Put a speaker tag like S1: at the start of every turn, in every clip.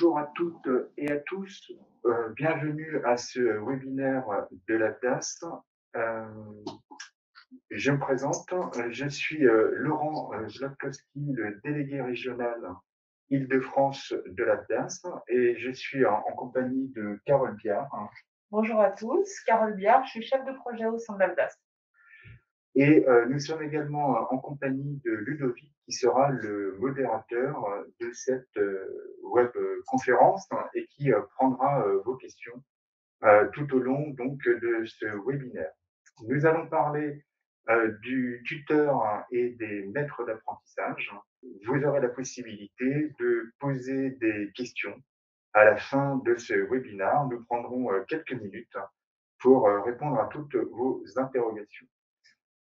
S1: Bonjour à toutes et à tous, bienvenue à ce webinaire de l'ADDAS. Euh, je me présente, je suis Laurent Zlotowski, le délégué régional Île-de-France de l'ADDAS et je suis en compagnie de Carole Biard.
S2: Bonjour à tous, Carole Biard, je suis chef de projet au sein de l'ALDAS.
S1: Et nous sommes également en compagnie de Ludovic qui sera le modérateur de cette web conférence et qui prendra vos questions tout au long donc de ce webinaire. Nous allons parler du tuteur et des maîtres d'apprentissage. Vous aurez la possibilité de poser des questions à la fin de ce webinaire. Nous prendrons quelques minutes pour répondre à toutes vos interrogations.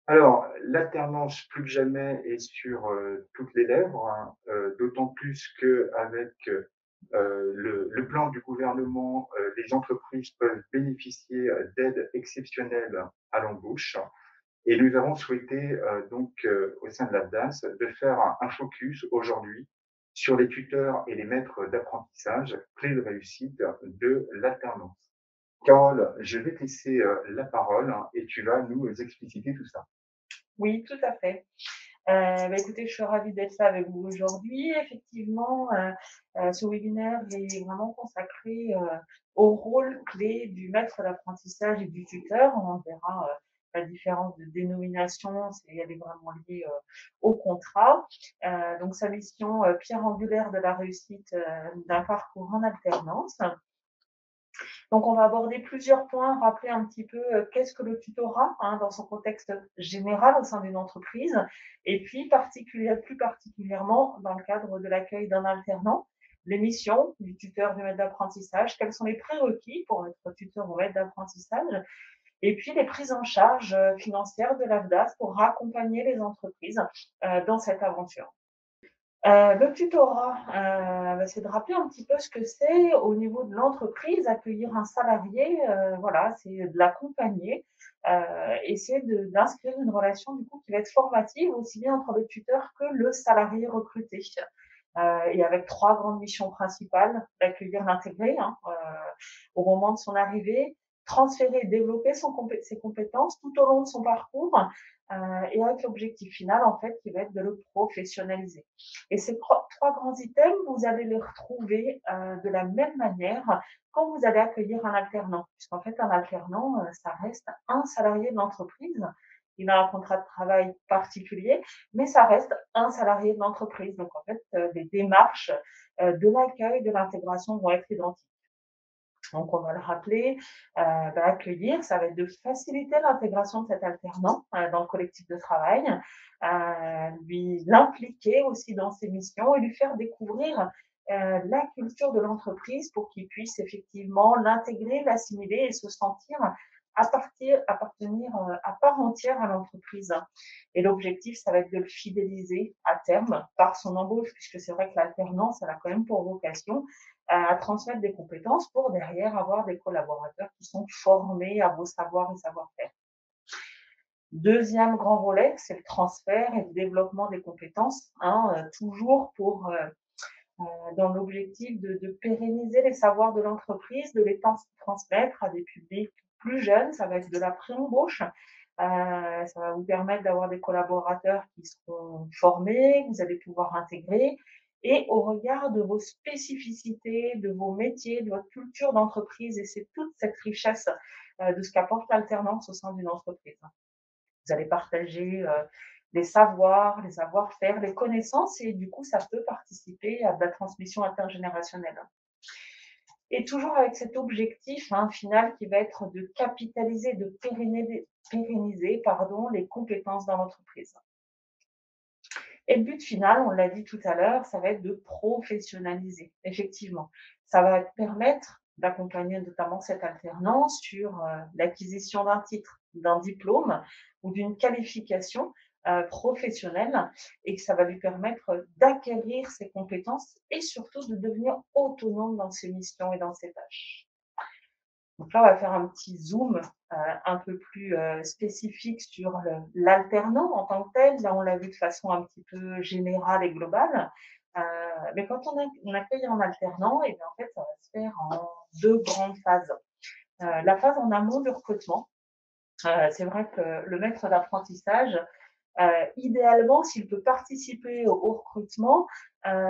S1: Alors, l'alternance plus que jamais est sur toutes les lèvres, hein, d'autant plus qu'avec le plan du gouvernement, les entreprises peuvent bénéficier d'aides exceptionnelles à l'embauche. Et nous avons souhaité au sein de l'ADDAS de faire un focus aujourd'hui sur les tuteurs et les maîtres d'apprentissage, clés de réussite de l'alternance. Carole, je vais te laisser la parole et tu vas nous expliciter tout ça.
S2: Oui, tout à fait. Écoutez, je suis ravie d'être là avec vous aujourd'hui. Effectivement, ce webinaire est vraiment consacré au rôle clé du maître d'apprentissage et du tuteur. On verra la différence de dénomination, elle est vraiment liée au contrat. Donc, sa mission pierre angulaire de la réussite d'un parcours en alternance. Donc, on va aborder plusieurs points, rappeler un petit peu qu'est-ce que le tutorat dans son contexte général au sein d'une entreprise, et puis plus particulièrement dans le cadre de l'accueil d'un alternant, les missions du tuteur, du maître d'apprentissage, quels sont les prérequis pour être tuteur ou maître d'apprentissage, et puis les prises en charge financières de l'AFDAS pour accompagner les entreprises dans cette aventure. Le tutorat, c'est de rappeler un petit peu ce que c'est au niveau de l'entreprise, accueillir un salarié, voilà, c'est de l'accompagner, et c'est d'inscrire une relation du coup qui va être formative aussi bien entre le tuteur que le salarié recruté. Et avec 3 grandes missions principales: d'accueillir, l'intégrer, au moment de son arrivée, transférer et développer ses compétences tout au long de son parcours, et avec l'objectif final en fait qui va être de le professionnaliser. Et ces 3 grands items, vous allez les retrouver de la même manière quand vous allez accueillir un alternant, puisqu'en fait un alternant, ça reste un salarié de l'entreprise. Il a un contrat de travail particulier, mais ça reste un salarié de l'entreprise. Donc en fait, les démarches de l'accueil, de l'intégration vont être identiques. Donc on va le rappeler, accueillir, ça va être de faciliter l'intégration de cet alternant dans le collectif de travail, l'impliquer aussi dans ses missions et lui faire découvrir la culture de l'entreprise pour qu'il puisse effectivement l'intégrer, l'assimiler et se sentir appartenir à part entière à l'entreprise. Et l'objectif, ça va être de le fidéliser à terme par son embauche, puisque c'est vrai que l'alternance, elle a quand même pour vocation à transmettre des compétences pour derrière avoir des collaborateurs qui sont formés à vos savoirs et savoir-faire. Deuxième grand volet, c'est le transfert et le développement des compétences, toujours dans l'objectif de pérenniser les savoirs de l'entreprise, de les transmettre à des publics plus jeunes. Ça va être de la pré-embauche. Ça va vous permettre d'avoir des collaborateurs qui seront formés, que vous allez pouvoir intégrer. Et au regard de vos spécificités, de vos métiers, de votre culture d'entreprise, et c'est toute cette richesse de ce qu'apporte l'alternance au sein d'une entreprise. Vous allez partager les savoirs, les savoir-faire, les connaissances, et du coup, ça peut participer à de la transmission intergénérationnelle. Et toujours avec cet objectif final qui va être de capitaliser, de pérenniser les compétences dans l'entreprise. Et le but final, on l'a dit tout à l'heure, ça va être de professionnaliser, effectivement. Ça va permettre d'accompagner notamment cette alternance sur l'acquisition d'un titre, d'un diplôme ou d'une qualification professionnelle, et que ça va lui permettre d'acquérir ses compétences et surtout de devenir autonome dans ses missions et dans ses tâches. Donc là, on va faire un petit zoom un peu plus spécifique sur l'alternant en tant que tel. Là, on l'a vu de façon un petit peu générale et globale. Mais quand on accueille en alternant, et bien en fait, ça va se faire en deux grandes phases. La phase en amont du recrutement, c'est vrai que le maître d'apprentissage, idéalement, s'il peut participer au recrutement,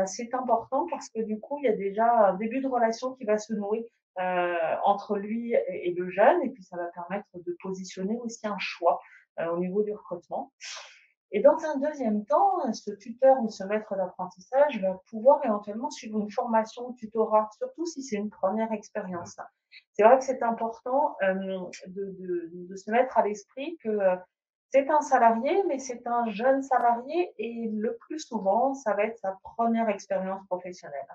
S2: c'est important parce que du coup, il y a déjà un début de relation qui va se nouer entre lui et le jeune, et puis ça va permettre de positionner aussi un choix au niveau du recrutement. Et dans un deuxième temps, ce tuteur ou ce maître d'apprentissage va pouvoir éventuellement suivre une formation tutorat, surtout si c'est une première expérience. C'est vrai que c'est important de se mettre à l'esprit que c'est un salarié, mais c'est un jeune salarié et le plus souvent, ça va être sa première expérience professionnelle.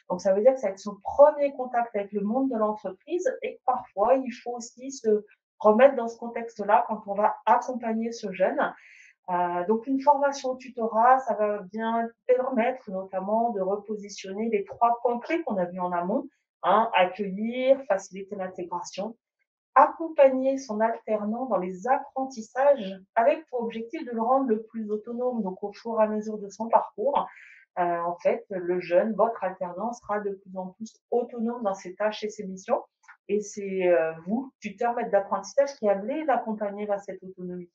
S2: Donc ça veut dire que ça va être son premier contact avec le monde de l'entreprise et que parfois, il faut aussi se remettre dans ce contexte-là quand on va accompagner ce jeune. Donc une formation tutorat, ça va bien permettre notamment de repositionner les 3 points clés qu'on a vus en amont, hein, accueillir, faciliter l'intégration, accompagner son alternant dans les apprentissages avec pour objectif de le rendre le plus autonome. Donc au fur et à mesure de son parcours, en fait, le jeune, votre alternant sera de plus en plus autonome dans ses tâches et ses missions. Et c'est vous, tuteur, maître d'apprentissage, qui allez l'accompagner vers cette autonomie.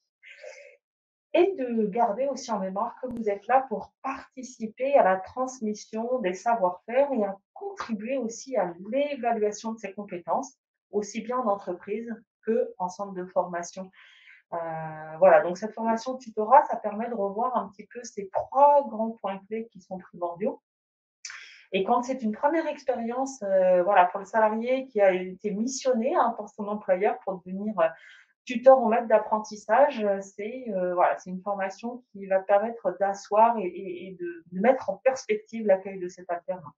S2: Et de garder aussi en mémoire que vous êtes là pour participer à la transmission des savoir-faire et à contribuer aussi à l'évaluation de ses compétences, aussi bien en entreprise qu'en centre de formation. Voilà, donc cette formation tutorat, ça permet de revoir un petit peu ces 3 grands points clés qui sont primordiaux. Et quand c'est une première expérience, voilà, pour le salarié qui a été missionné, hein, par son employeur pour devenir, tuteur ou maître d'apprentissage, c'est voilà, c'est une formation qui va permettre d'asseoir et de mettre en perspective l'accueil de cet alternant.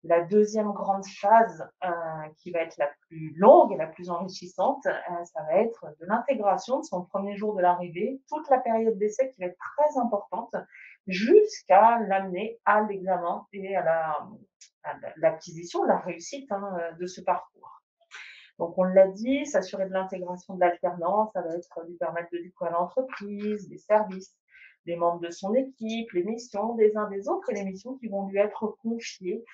S2: La deuxième grande phase, qui va être la plus longue et la plus enrichissante, ça va être de l'intégration de son premier jour de l'arrivée, toute la période d'essai qui va être très importante, jusqu'à l'amener à l'examen et à l'acquisition, la réussite, hein, de ce parcours. Donc on l'a dit, s'assurer de l'intégration de l'alternance, ça va être lui permettre de découvrir l'entreprise, les services, les membres de son équipe, les missions des uns des autres et les missions qui vont lui être confiées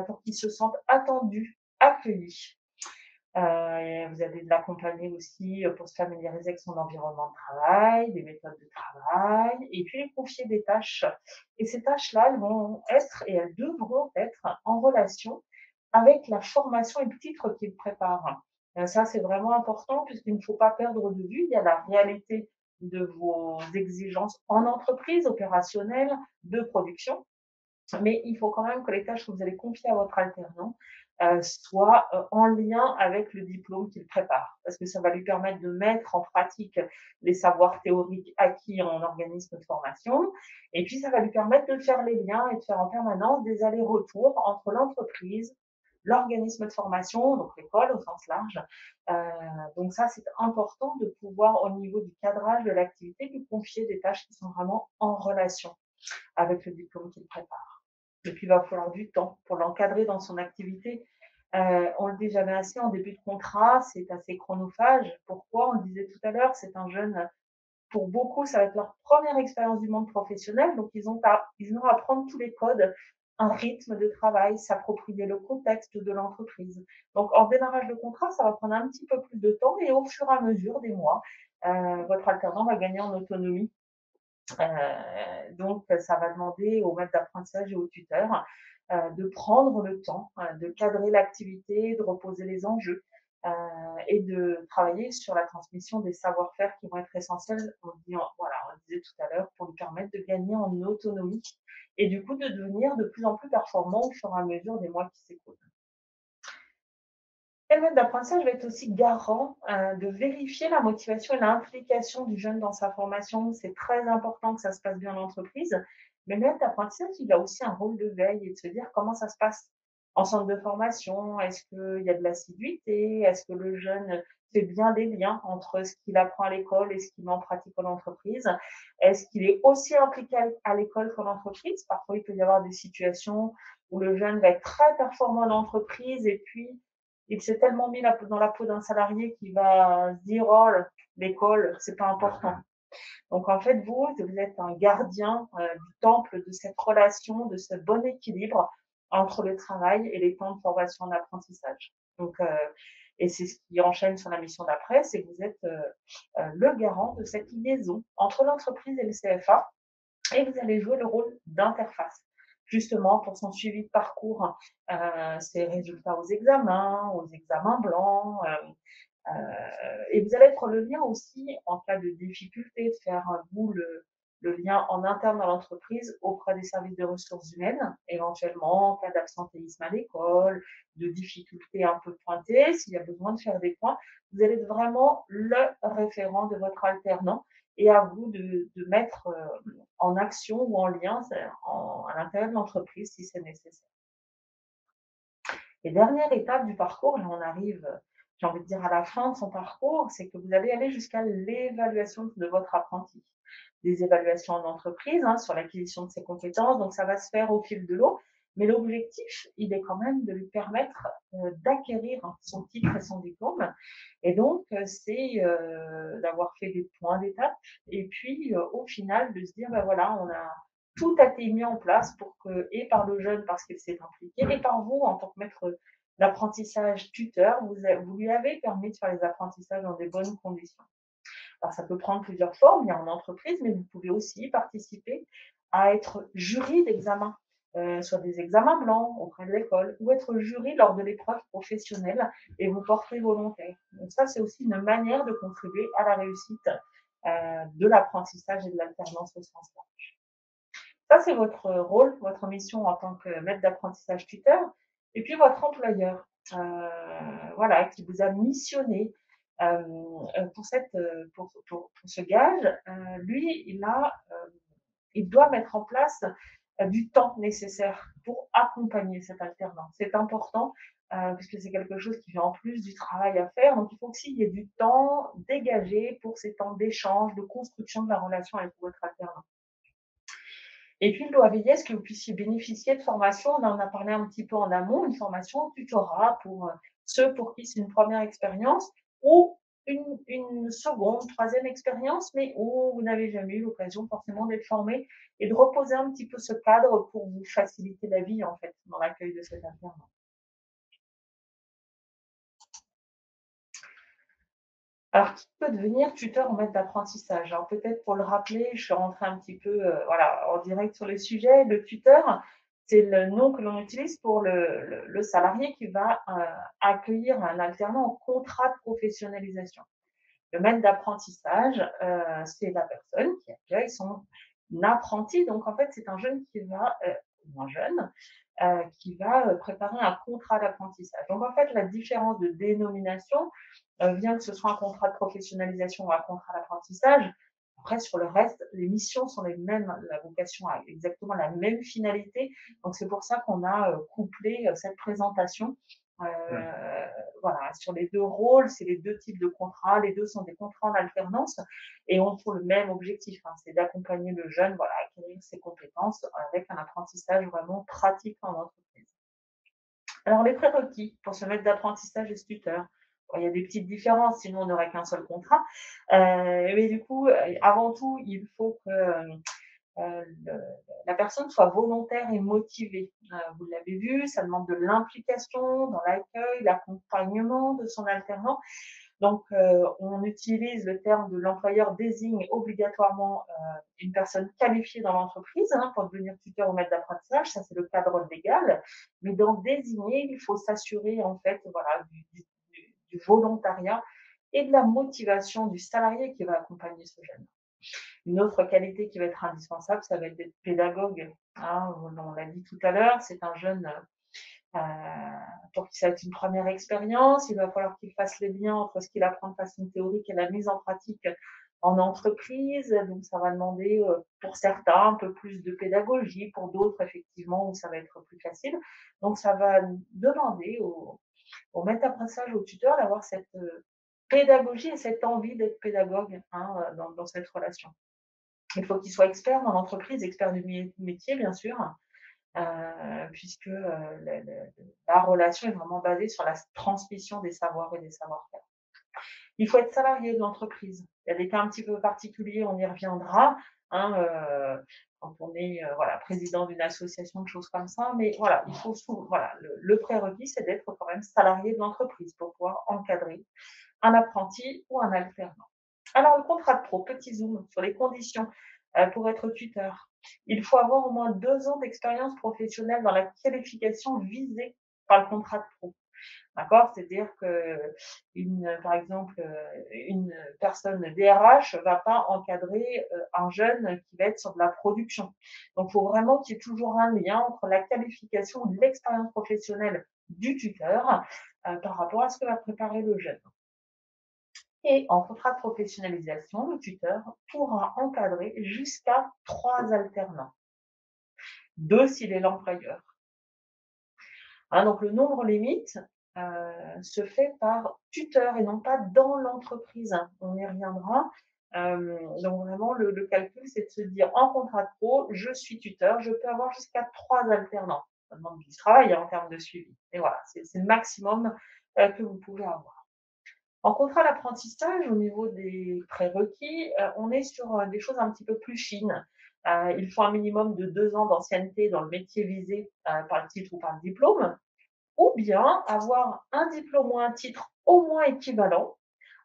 S2: pour qu'il se sente attendu, accueilli. Vous allez l'accompagner aussi pour se familiariser avec son environnement de travail, des méthodes de travail, et puis lui confier des tâches. Et ces tâches-là, elles vont être et elles devront être en relation avec la formation et le titre qu'il prépare. Ça, c'est vraiment important puisqu'il ne faut pas perdre de vue, il y a la réalité de vos exigences en entreprise, opérationnelle, de production, mais il faut quand même que les tâches que vous allez confier à votre alternant soient en lien avec le diplôme qu'il prépare, parce que ça va lui permettre de mettre en pratique les savoirs théoriques acquis en organisme de formation, et puis ça va lui permettre de faire les liens et de faire en permanence des allers-retours entre l'entreprise, l'organisme de formation, donc l'école au sens large. Donc ça, c'est important de pouvoir, au niveau du cadrage de l'activité, lui confier des tâches qui sont vraiment en relation avec le diplôme qu'il prépare. Et puis, il va falloir du temps pour l'encadrer dans son activité. On le dit jamais assez, en début de contrat, c'est assez chronophage. Pourquoi? On le disait tout à l'heure, c'est un jeune, pour beaucoup, ça va être leur première expérience du monde professionnel, donc ils ont à apprendre tous les codes, un rythme de travail, s'approprier le contexte de l'entreprise. Donc, en démarrage de contrat, ça va prendre un petit peu plus de temps et au fur et à mesure des mois, votre alternant va gagner en autonomie. Donc, ça va demander au maître d'apprentissage et au tuteur de prendre le temps de cadrer l'activité, de reposer les enjeux et de travailler sur la transmission des savoir-faire qui vont être essentiels, voilà, on le disait tout à l'heure, pour lui permettre de gagner en autonomie et du coup de devenir de plus en plus performant au fur et à mesure des mois qui s'écoulent. Et le maître d'apprentissage va être aussi garant de vérifier la motivation et l'implication du jeune dans sa formation. C'est très important que ça se passe bien en entreprise. Mais le maître d'apprentissage, il a aussi un rôle de veille et de se dire comment ça se passe en centre de formation. Est-ce qu'il y a de l'assiduité? Est-ce que le jeune fait bien les liens entre ce qu'il apprend à l'école et ce qu'il met en pratique en entreprise? Est-ce qu'il est aussi impliqué à l'école qu'en entreprise? Parfois, il peut y avoir des situations où le jeune va être très performant en entreprise et puis il s'est tellement mis dans la peau d'un salarié qui va se dire: «Oh, l'école, c'est pas important». Donc en fait, vous êtes un gardien du temple de cette relation, de ce bon équilibre entre le travail et les temps de formation en apprentissage. Donc, et c'est ce qui enchaîne sur la mission d'après, c'est que vous êtes le garant de cette liaison entre l'entreprise et le CFA, et vous allez jouer le rôle d'interface, justement pour son suivi de parcours, ses résultats aux examens blancs, et vous allez être le lien aussi en cas de difficulté, de faire vous le lien en interne dans l'entreprise auprès des services de ressources humaines, éventuellement en cas d'absentéisme à l'école, de difficultés un peu pointées, s'il y a besoin de faire des points, vous allez être vraiment le référent de votre alternant et à vous de mettre en action ou en lien à l'intérieur de l'entreprise si c'est nécessaire. Et dernière étape du parcours, là on arrive, j'ai envie de dire à la fin de son parcours, c'est que vous allez aller jusqu'à l'évaluation de votre apprenti. Des évaluations en entreprise sur l'acquisition de ses compétences, donc ça va se faire au fil de l'eau, mais l'objectif, il est quand même de lui permettre d'acquérir son titre et son diplôme. Et donc, c'est d'avoir fait des points d'étape et puis au final de se dire, ben voilà, on a tout a été mis en place pour que, et par le jeune parce qu'il s'est impliqué, et par vous en tant que maître d'apprentissage tuteur, vous lui avez permis de faire les apprentissages dans des bonnes conditions. Alors ça peut prendre plusieurs formes, il y a en entreprise, mais vous pouvez aussi participer à être jury d'examen, sur des examens blancs auprès de l'école, ou être jury lors de l'épreuve professionnelle et vous porter volontaire. Donc ça, c'est aussi une manière de contribuer à la réussite de l'apprentissage et de l'alternance au sens large. Ça, c'est votre rôle, votre mission en tant que maître d'apprentissage tuteur. Et puis votre employeur, voilà, qui vous a missionné pour ce gage, lui, il doit mettre en place du temps nécessaire pour accompagner cet alternant. C'est important puisque c'est quelque chose qui vient en plus du travail à faire. Donc, il faut aussi qu'il y ait du temps dégagé pour ces temps d'échange, de construction de la relation avec votre alternant. Et puis, il doit veiller à ce que vous puissiez bénéficier de formations. On en a parlé un petit peu en amont, une formation tutorat pour ceux pour qui c'est une première expérience ou une seconde, troisième expérience, mais où vous n'avez jamais eu l'occasion forcément d'être formé et de reposer un petit peu ce cadre pour vous faciliter la vie, en fait, dans l'accueil de cet alternant. Alors, qui peut devenir tuteur ou maître d'apprentissage? Alors, peut-être pour le rappeler, je suis rentrée un petit peu voilà, en direct sur le sujet. Le tuteur, c'est le nom que l'on utilise pour le salarié qui va accueillir un alternant en contrat de professionnalisation. Le maître d'apprentissage, c'est la personne qui accueille son apprenti. Donc, en fait, c'est un jeune qui va, ou un jeune, qui va préparer un contrat d'apprentissage. Donc, en fait, la différence de dénomination vient que ce soit un contrat de professionnalisation ou un contrat d'apprentissage. Après, sur le reste, les missions sont les mêmes, la vocation a exactement la même finalité. Donc, c'est pour ça qu'on a couplé cette présentation. Voilà, sur les deux rôles, c'est les deux types de contrats. Les deux sont des contrats en alternance et ont pour le même objectif, c'est d'accompagner le jeune, voilà, à acquérir ses compétences avec un apprentissage vraiment pratique en entreprise. Alors, les prérequis pour se mettre d'apprentissage et ce tuteur. Bon, il y a des petites différences, sinon on n'aurait qu'un seul contrat. Mais du coup, avant tout, il faut que la personne soit volontaire et motivée. Vous l'avez vu, ça demande de l'implication dans l'accueil, l'accompagnement de son alternant. Donc, on utilise le terme de l'employeur désigne obligatoirement une personne qualifiée dans l'entreprise pour devenir tuteur ou maître d'apprentissage. Ça, c'est le cadre légal. Mais dans désigner, il faut s'assurer en fait, voilà, du volontariat et de la motivation du salarié qui va accompagner ce jeune. Une autre qualité qui va être indispensable, ça va être d'être pédagogue. On l'a dit tout à l'heure, c'est un jeune pour qui ça va être une première expérience. Il va falloir qu'il fasse les liens entre ce qu'il apprend de façon théorique et la mise en pratique en entreprise. Donc, ça va demander pour certains un peu plus de pédagogie, pour d'autres, effectivement, où ça va être plus facile. Donc, ça va demander au maître d'apprentissage, au tuteur, d'avoir cette pédagogie et cette envie d'être pédagogue dans cette relation. Il faut qu'il soit expert dans l'entreprise, expert du métier, bien sûr, puisque la relation est vraiment basée sur la transmission des savoirs et des savoir-faire. Il faut être salarié de l'entreprise. Il y a des cas un petit peu particuliers, on y reviendra, hein, quand on est voilà, président d'une association, de choses comme ça. Mais voilà, il faut voilà, le prérequis, c'est d'être quand même salarié de l'entreprise pour pouvoir encadrer un apprenti ou un alternant. Alors, le contrat de pro, petit zoom sur les conditions pour être tuteur. Il faut avoir au moins 2 ans d'expérience professionnelle dans la qualification visée par le contrat de pro. D'accord? C'est-à-dire que par exemple, une personne DRH va pas encadrer un jeune qui va être sur de la production. Donc, il faut vraiment qu'il y ait toujours un lien entre la qualification ou l'expérience professionnelle du tuteur par rapport à ce que va préparer le jeune. Et en contrat de professionnalisation, le tuteur pourra encadrer jusqu'à 3 alternants, 2 s'il est l'employeur. Hein, donc le nombre limite se fait par tuteur et non pas dans l'entreprise. On y reviendra. Donc vraiment, le calcul, c'est de se dire en contrat de pro, je suis tuteur, je peux avoir jusqu'à 3 alternants. Ça demande du travail en termes de suivi. Et voilà, c'est le maximum que vous pouvez avoir. En contrat d'apprentissage, au niveau des prérequis, on est sur des choses un petit peu plus fines. Il faut un minimum de 2 ans d'ancienneté dans le métier visé par le titre ou par le diplôme, ou bien avoir un diplôme ou un titre au moins équivalent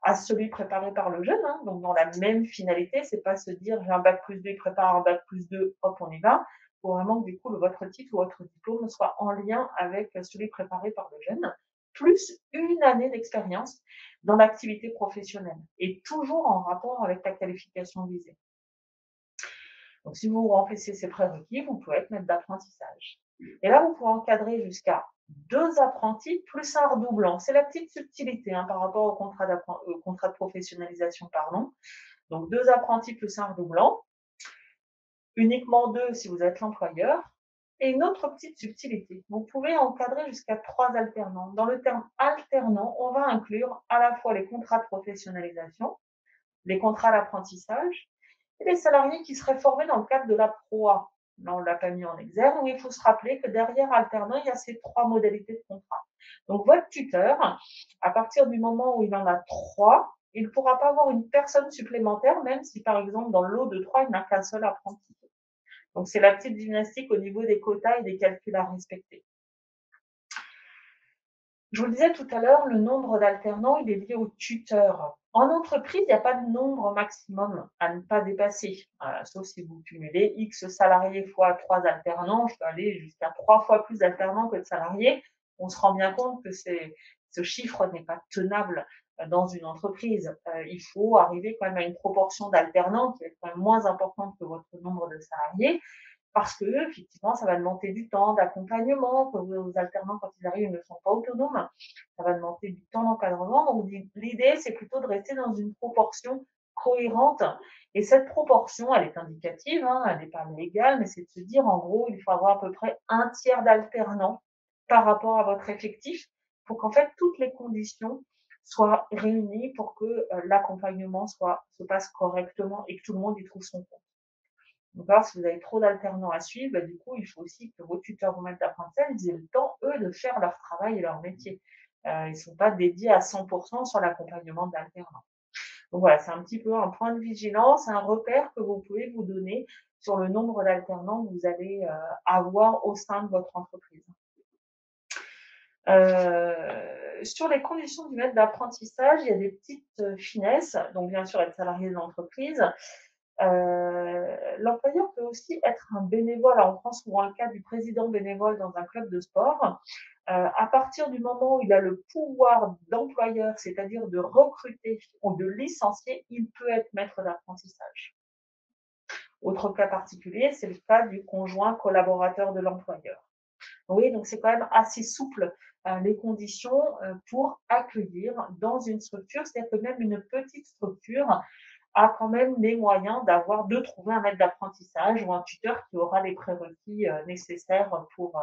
S2: à celui préparé par le jeune, hein, donc dans la même finalité. C'est pas se dire j'ai un bac plus 2, il prépare un bac plus 2, hop, on y va. Il faut vraiment que du coup votre titre ou votre diplôme soit en lien avec celui préparé par le jeune, plus une année d'expérience dans l'activité professionnelle et toujours en rapport avec la qualification visée. Donc, si vous remplissez ces prérequis, vous pouvez être maître d'apprentissage. Et là, vous pouvez encadrer jusqu'à 2 apprentis plus un redoublant. C'est la petite subtilité hein, par rapport au contrat de professionnalisation, pardon. Donc, 2 apprentis plus un redoublant, uniquement 2 si vous êtes l'employeur. Et une autre petite subtilité, vous pouvez encadrer jusqu'à 3 alternants. Dans le terme alternant, on va inclure à la fois les contrats de professionnalisation, les contrats d'apprentissage et les salariés qui seraient formés dans le cadre de la PROA. Là, on ne l'a pas mis en exergue, mais il faut se rappeler que derrière alternant, il y a ces 3 modalités de contrat. Donc, votre tuteur, à partir du moment où il en a 3, il ne pourra pas avoir une personne supplémentaire, même si, par exemple, dans le lot de 3, il n'a qu'un seul apprenti. Donc, c'est la petite gymnastique au niveau des quotas et des calculs à respecter. Je vous le disais tout à l'heure, le nombre d'alternants, il est lié au tuteur. En entreprise, il n'y a pas de nombre maximum à ne pas dépasser, sauf si vous cumulez X salariés fois 3 alternants, je peux aller jusqu'à 3 fois plus d'alternants que de salariés. On se rend bien compte que ce chiffre n'est pas tenable dans une entreprise. Il faut arriver quand même à une proportion d'alternants qui est quand même moins importante que votre nombre de salariés. Parce que, effectivement, ça va demander du temps d'accompagnement, que vos alternants, quand ils arrivent, ils ne sont pas autonomes. Ça va demander du temps d'encadrement. Donc, l'idée, c'est plutôt de rester dans une proportion cohérente. Et cette proportion, elle est indicative, hein, elle n'est pas légale, mais c'est de se dire, en gros, il faut avoir à peu près un tiers d'alternants par rapport à votre effectif pour qu'en fait, toutes les conditions soient réunies pour que l'accompagnement se passe correctement et que tout le monde y trouve son compte. Donc, alors, si vous avez trop d'alternants à suivre, du coup, il faut aussi que vos tuteurs, vos maîtres d'apprentissage, ils aient le temps, eux, de faire leur travail et leur métier. Ils ne sont pas dédiés à 100% sur l'accompagnement d'alternants. Donc voilà, c'est un petit peu un point de vigilance, un repère que vous pouvez vous donner sur le nombre d'alternants que vous allez avoir au sein de votre entreprise. Sur les conditions du maître d'apprentissage, il y a des petites finesses. Donc, bien sûr, être salarié de l'entreprise. L'employeur peut aussi être un bénévole. On prend souvent le cas du président bénévole dans un club de sport. À partir du moment où il a le pouvoir d'employeur, c'est-à-dire de recruter ou de licencier, il peut être maître d'apprentissage. Autre cas particulier, c'est le cas du conjoint collaborateur de l'employeur. Oui, donc c'est quand même assez souple les conditions pour accueillir dans une structure, c'est-à-dire que même une petite structure a quand même les moyens de trouver un maître d'apprentissage ou un tuteur qui aura les prérequis nécessaires pour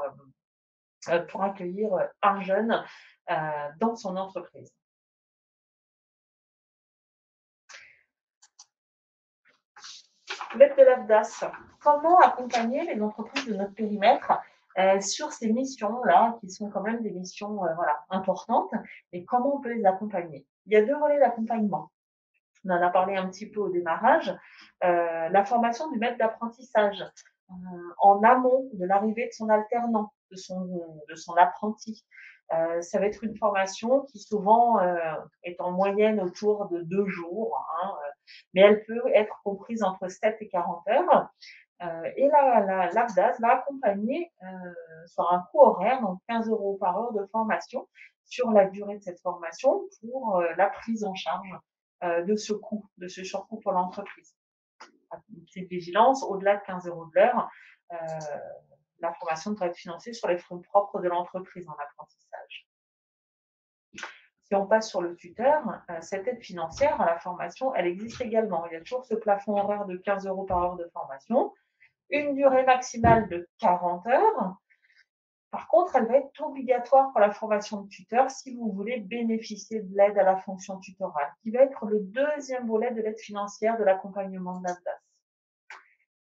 S2: accueillir un jeune dans son entreprise. L'aide de l'AFDAS. Comment accompagner les entreprises de notre périmètre sur ces missions-là, qui sont quand même des missions voilà, importantes, et comment on peut les accompagner. Il y a 2 volets d'accompagnement. On en a parlé un petit peu au démarrage. La formation du maître d'apprentissage en amont de l'arrivée de son alternant, de son apprenti. Ça va être une formation qui souvent est en moyenne autour de 2 jours, hein, mais elle peut être comprise entre 7 et 40 heures. Et l'AFDAS va accompagner sur un coût horaire, donc 15 € par heure de formation, sur la durée de cette formation pour la prise en charge de ce coût, de ce surcoût pour l'entreprise. Une petite vigilance, au-delà de 15 € de l'heure, euh, la formation devrait être financée sur les fonds propres de l'entreprise en apprentissage. Si on passe sur le tuteur, cette aide financière à la formation, elle existe également. Il y a toujours ce plafond horaire de 15 € par heure de formation, une durée maximale de 40 heures. Par contre, elle va être obligatoire pour la formation de tuteur si vous voulez bénéficier de l'aide à la fonction tutorale, qui va être le deuxième volet de l'aide financière de l'accompagnement de l'AFDAS.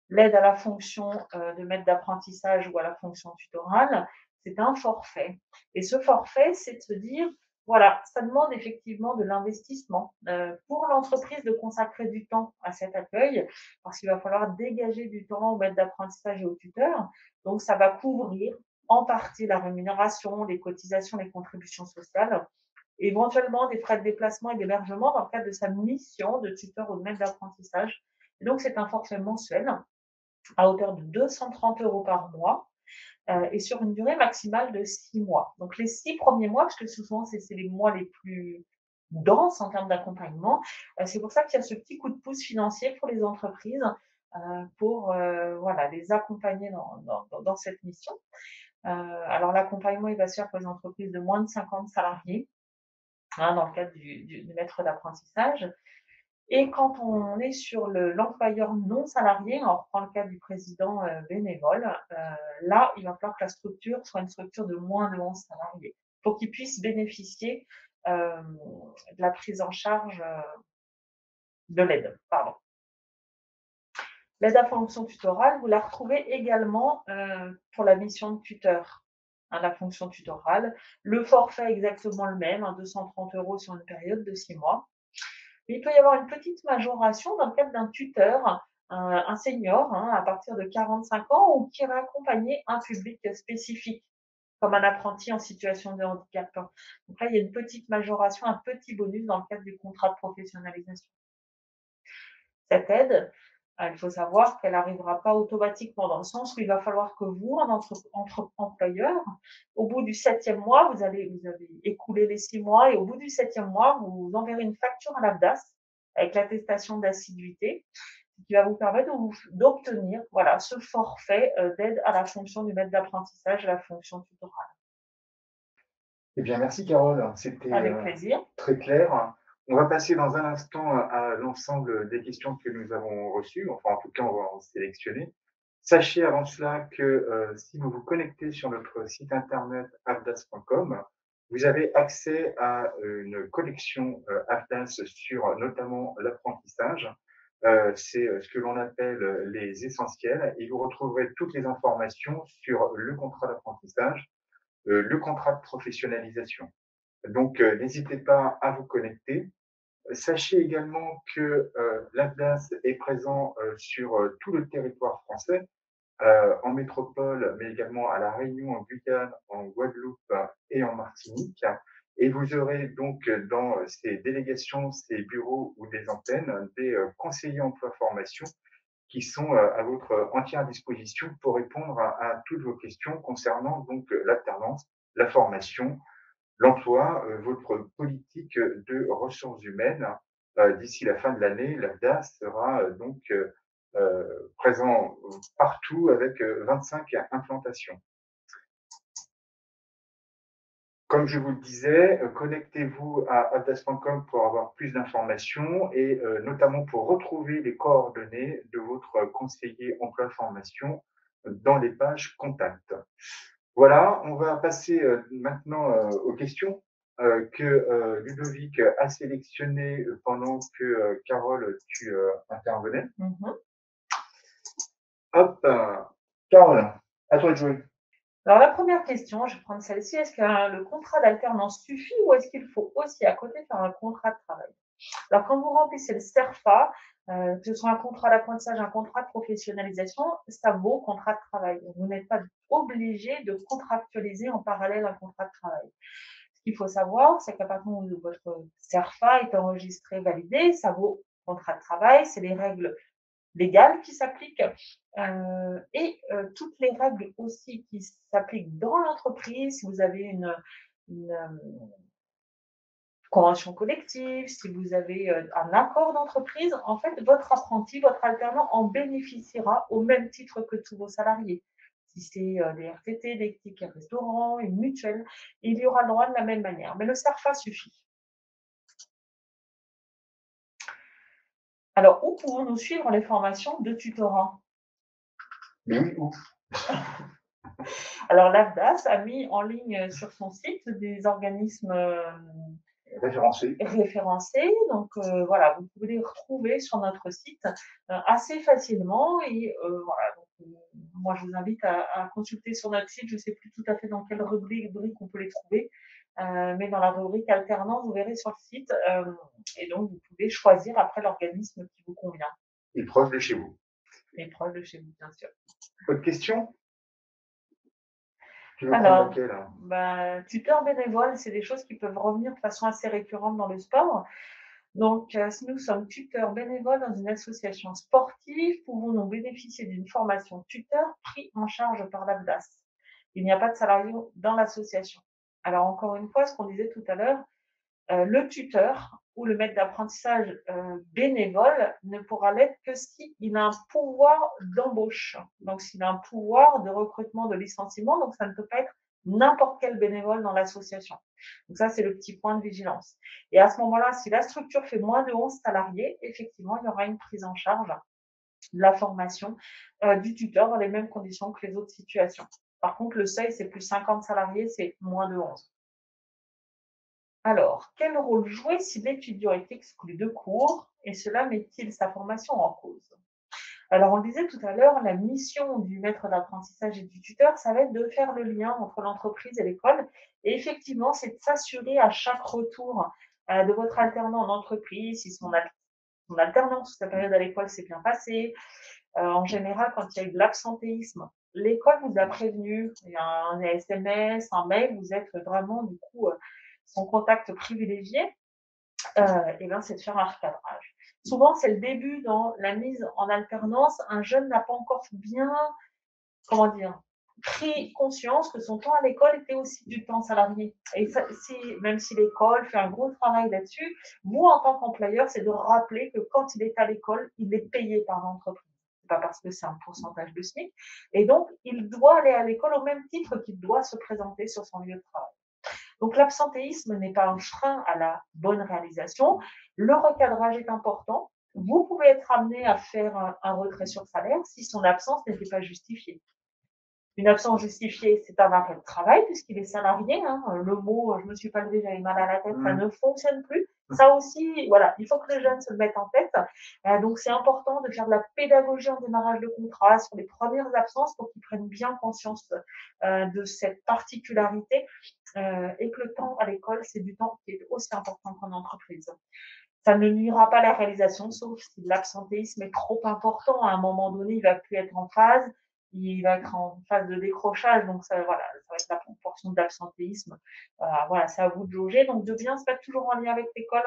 S2: L'aide à la fonction de maître d'apprentissage ou à la fonction tutorale, c'est un forfait. Et ce forfait, c'est de se dire, voilà, ça demande effectivement de l'investissement pour l'entreprise de consacrer du temps à cet accueil, parce qu'il va falloir dégager du temps au maître d'apprentissage et au tuteur. Donc, ça va couvrir en partie la rémunération, les cotisations, les contributions sociales, éventuellement des frais de déplacement et d'hébergement dans le cadre de sa mission de tuteur ou de maître d'apprentissage. Et donc, c'est un forfait mensuel à hauteur de 230 € par mois et sur une durée maximale de 6 mois. Donc les 6 premiers mois, parce que souvent c'est les mois les plus denses en termes d'accompagnement, c'est pour ça qu'il y a ce petit coup de pouce financier pour les entreprises pour voilà, les accompagner dans cette mission. Alors l'accompagnement, il va se faire pour les entreprises de moins de 50 salariés hein, dans le cadre du maître d'apprentissage. Et quand on est sur l'employeur non salarié, on reprend le cas du président bénévole, là, il va falloir que la structure soit une structure de moins de 11 salariés pour qu'il puisse bénéficier de la prise en charge de l'aide. Pardon. L'aide à fonction tutorale, vous la retrouvez également pour la mission de tuteur. Hein, la fonction tutorale, le forfait est exactement le même, 230 € sur une période de 6 mois. Mais il peut y avoir une petite majoration dans le cadre d'un tuteur, un senior, hein, à partir de 45 ans, ou qui va accompagner un public spécifique, comme un apprenti en situation de handicap. Donc là, il y a une petite majoration, un petit bonus dans le cadre du contrat de professionnalisation. Cette aide, il faut savoir qu'elle n'arrivera pas automatiquement dans le sens où il va falloir que vous, en employeur, au bout du 7e mois, vous avez écoulé les 6 mois et au bout du 7e mois, vous enverrez une facture à l'AFDAS avec l'attestation d'assiduité qui va vous permettre d'obtenir voilà, ce forfait d'aide à la fonction du maître d'apprentissage, à la fonction tutorale.
S1: Eh bien, merci Carole, c'était
S2: Avec plaisir.
S1: très clair. On va passer dans un instant à l'ensemble des questions que nous avons reçues, enfin en tout cas on va en sélectionner. Sachez avant cela que si vous vous connectez sur notre site internet afdas.com, vous avez accès à une collection Afdas sur notamment l'apprentissage. C'est ce que l'on appelle les essentiels et vous retrouverez toutes les informations sur le contrat d'apprentissage, le contrat de professionnalisation. Donc, n'hésitez pas à vous connecter. Sachez également que l'AFDAS est présent sur tout le territoire français, en métropole, mais également à La Réunion, en Guyane, en Guadeloupe et en Martinique. Et vous aurez donc dans ces délégations, ces bureaux ou des antennes, des conseillers emploi-formation qui sont à votre entière disposition pour répondre à toutes vos questions concernant donc l'alternance, la formation, l'emploi, votre politique de ressources humaines. D'ici la fin de l'année, l'AFDA sera donc présent partout avec 25 implantations. Comme je vous le disais, connectez-vous à afdas.com pour avoir plus d'informations et notamment pour retrouver les coordonnées de votre conseiller emploi-formation dans les pages contact. Voilà, on va passer maintenant aux questions que Ludovic a sélectionnées pendant que Carole, tu intervenais. Hop, Carole, à toi de jouer.
S2: Alors la première question, je vais prendre celle-ci, est-ce que le contrat d'alternance suffit ou est-ce qu'il faut aussi à côté faire un contrat de travail? Alors quand vous remplissez le CERFA, que ce soit un contrat d'apprentissage, un contrat de professionnalisation, ça vaut contrat de travail. Vous n'êtes pas obligé de contractualiser en parallèle un contrat de travail. Ce qu'il faut savoir, c'est qu'à partir du moment où votre CERFA est enregistré, validé, ça vaut contrat de travail, c'est les règles légales qui s'appliquent toutes les règles aussi qui s'appliquent dans l'entreprise. Si vous avez une convention collective, si vous avez un accord d'entreprise, en fait, votre apprenti, votre alternant en bénéficiera au même titre que tous vos salariés. Si c'est des RTT, des tickets restaurants, une mutuelle, il y aura le droit de la même manière. Mais le CERFA suffit. Alors, où pouvons-nous suivre les formations de tutorat?
S1: Mais oui, où?
S2: Alors, l'AFDAS a mis en ligne sur son site des organismes
S1: Référencé.
S2: référencés. Donc, voilà, vous pouvez les retrouver sur notre site assez facilement. Et voilà, donc, moi, je vous invite à consulter sur notre site. Je ne sais plus tout à fait dans quelle rubrique on peut les trouver. Mais dans la rubrique alternance, vous verrez sur le site. Et donc, vous pouvez choisir après l'organisme qui vous convient.
S1: Et proche de chez vous.
S2: Et proche de chez vous, bien sûr.
S1: Autre question? Tu veux prendre
S2: Alors,
S1: laquelle, hein?
S2: bah, tuteur bénévole, c'est des choses qui peuvent revenir de façon assez récurrente dans le sport. Donc, si nous sommes tuteurs bénévoles dans une association sportive, pouvons-nous bénéficier d'une formation tuteur prise en charge par l'ABDAS? Il n'y a pas de salarié dans l'association. Alors, encore une fois, ce qu'on disait tout à l'heure, le tuteur ou le maître d'apprentissage bénévole ne pourra l'être que s'il a un pouvoir d'embauche. Donc, s'il a un pouvoir de recrutement, de licenciement, donc ça ne peut pas être n'importe quel bénévole dans l'association. Donc ça, c'est le petit point de vigilance. Et à ce moment-là, si la structure fait moins de 11 salariés, effectivement, il y aura une prise en charge de la formation du tuteur dans les mêmes conditions que les autres situations. Par contre, le seuil, c'est plus 50 salariés, c'est moins de 11. Alors, quel rôle jouer si l'étudiant est exclu de cours et cela met-il sa formation en cause? Alors, on le disait tout à l'heure, la mission du maître d'apprentissage et du tuteur, ça va être de faire le lien entre l'entreprise et l'école. Et effectivement, c'est de s'assurer à chaque retour de votre alternant en entreprise, si son alternance, sa période à l'école s'est bien passée. En général, quand il y a eu de l'absentéisme, l'école vous a prévenu, il y a un SMS, un mail, vous êtes vraiment du coup son contact privilégié, et ben, c'est de faire un recadrage. Souvent, c'est le début dans la mise en alternance. Un jeune n'a pas encore bien, comment dire, pris conscience que son temps à l'école était aussi du temps salarié. Et ça, même si l'école fait un gros travail là-dessus, vous, en tant qu'employeur, c'est de rappeler que quand il est à l'école, il est payé par l'entreprise. Pas parce que c'est un pourcentage de SMIC. Et donc, il doit aller à l'école au même titre qu'il doit se présenter sur son lieu de travail. Donc l'absentéisme n'est pas un frein à la bonne réalisation. Le recadrage est important. Vous pouvez être amené à faire un retrait sur salaire si son absence n'était pas justifiée. Une absence justifiée, c'est un arrêt de travail puisqu'il est salarié. Hein. Le mot je me suis pas levé, j'avais mal à la tête, ça ne fonctionne plus. Ça aussi, voilà, il faut que les jeunes se le mettent en tête. Donc c'est important de faire de la pédagogie en démarrage de contrat sur les premières absences pour qu'ils prennent bien conscience de cette particularité et que le temps à l'école, c'est du temps qui est aussi important qu'en entreprise. Ça ne nuira pas à la réalisation, sauf si l'absentéisme est trop important. À un moment donné, il va plus être en phase, il va être en phase de décrochage. Donc, ça, voilà, ça va être la proportion d'absentéisme. Voilà, c'est à vous de jauger. Donc, de bien se mettre toujours en lien avec l'école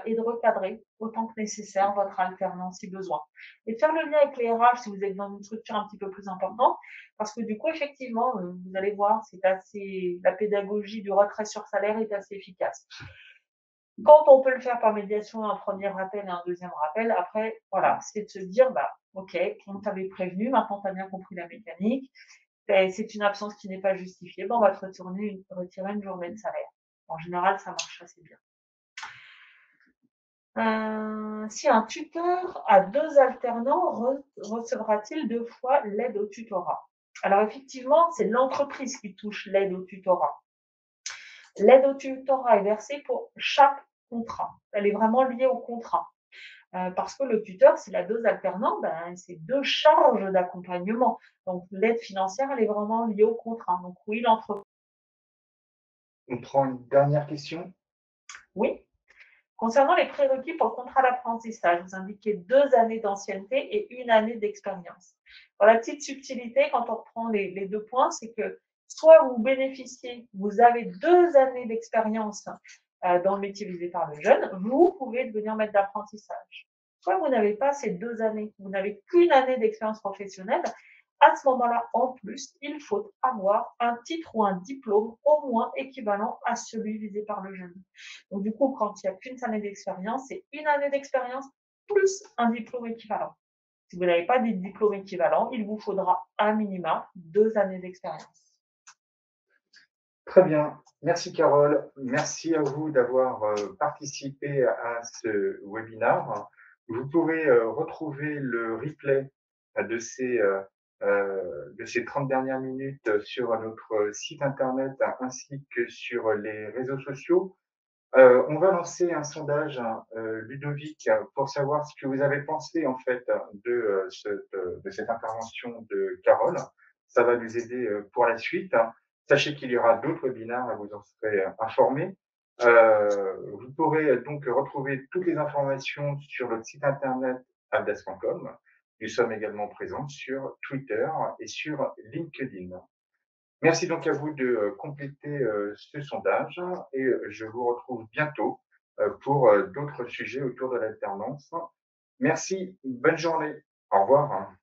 S2: et de recadrer autant que nécessaire votre alternance si besoin. Et de faire le lien avec les RH si vous êtes dans une structure un petit peu plus importante, parce que du coup, effectivement, vous allez voir, c'est assez, la pédagogie du retrait sur salaire est assez efficace. Quand on peut le faire par médiation, un premier rappel et un deuxième rappel, après, voilà, c'est de se dire, bah, ok, on t'avait prévenu, maintenant tu as bien compris la mécanique, c'est une absence qui n'est pas justifiée, bon, on va te retirer une journée de salaire. En général, ça marche assez bien. Si un tuteur a 2 alternants, recevra-t-il 2 fois l'aide au tutorat? Alors effectivement, c'est l'entreprise qui touche l'aide au tutorat. L'aide au tutorat est versée pour chaque contrat. Elle est vraiment liée au contrat. parce que le tuteur, s'il a 2 alternants, ben, c'est 2 charges d'accompagnement. Donc l'aide financière, elle est vraiment liée au contrat. Donc oui, l'entre
S1: On prend une dernière question.
S2: oui. Concernant les prérequis pour le contrat d'apprentissage, vous indiquez 2 années d'ancienneté et 1 année d'expérience. Dans la petite subtilité, quand on reprend les 2 points, c'est que soit vous bénéficiez, vous avez 2 années d'expérience dans le métier visé par le jeune, vous pouvez devenir maître d'apprentissage. Soit vous n'avez pas ces 2 années, vous n'avez qu'une année d'expérience professionnelle, à ce moment-là, en plus, il faut avoir un titre ou un diplôme au moins équivalent à celui visé par le jeune. Donc, du coup, quand il n'y a qu'une année d'expérience, c'est une année d'expérience plus un diplôme équivalent. Si vous n'avez pas de diplôme équivalent, il vous faudra à minima 2 années d'expérience.
S1: Très bien. Merci Carole. Merci à vous d'avoir participé à ce webinaire. Vous pouvez retrouver le replay de ces 30 dernières minutes sur notre site internet ainsi que sur les réseaux sociaux. On va lancer un sondage, Ludovic, pour savoir ce que vous avez pensé en fait de cette intervention de Carole. Ça va nous aider pour la suite. Sachez qu'il y aura d'autres webinaires, vous en serez informés. Vous pourrez donc retrouver toutes les informations sur notre site internet avdas.com. Nous sommes également présents sur Twitter et sur LinkedIn. Merci donc à vous de compléter ce sondage et je vous retrouve bientôt pour d'autres sujets autour de l'alternance. Merci, bonne journée. Au revoir.